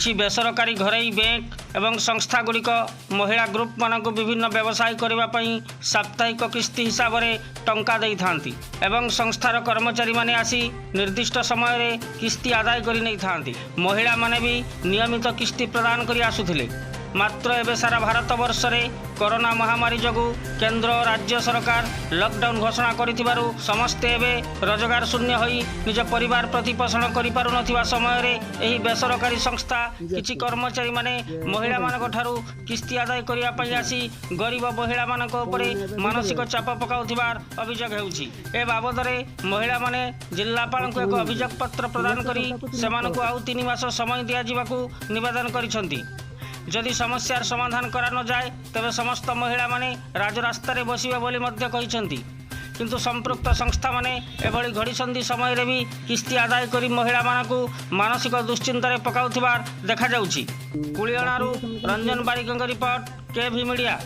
किछि बेसरकारी घरोई बैंक एवं संस्थागुड़िक महिला ग्रुप मानक विभिन्न व्यवसाय करने साप्ताहिक किस्ती हिसाब से टंका दे था एवं संस्थार कर्मचारी माने आसी निर्दिष्ट समय रे किस्ती आदाय कर नहीं था। महिला माने भी नियमित किस्ती प्रदान कर आसुथिले। मात्र एवं सारा भारत वर्ष में कोरोना महामारी जगु केंद्र और राज्य सरकार लॉकडाउन घोषणा करिथिबारु समस्ते एवं रोजगार शून्य होई निज परिवार प्रतिपोषण करि पारु नथिबा समय रे एही बेसरकारी संस्था किछि कर्मचारी माने महिला मानक ठारू किस्ती आदाय करिया पई आसी गरीब महिला मानक उपरे मानसिक चाप पकाउथिबार अभियोग हेउछि। ए बाबद रे महिला माने जिल्लापाल को एक अभियोग पत्र प्रदान करी सेमानकु आउ 3 मास समय दिया जिबाकू निवेदन करिसंती। जदि समस्यार समाधान करा न जाए तबे समस्त महिला माने राजरास्ता रे बसिबे बोली मध्य कहिसंती। किंतु संपृक्त संस्था माने एभली घड़ीसंधि समय रे भी किस्ती आदाय करी महिला मानकु मानसिक दुश्चिंतारे पकाउथिबार देखा जाउछि। कुलियणारू रंजन बारिकंग रिपोर्ट केभी मीडिया।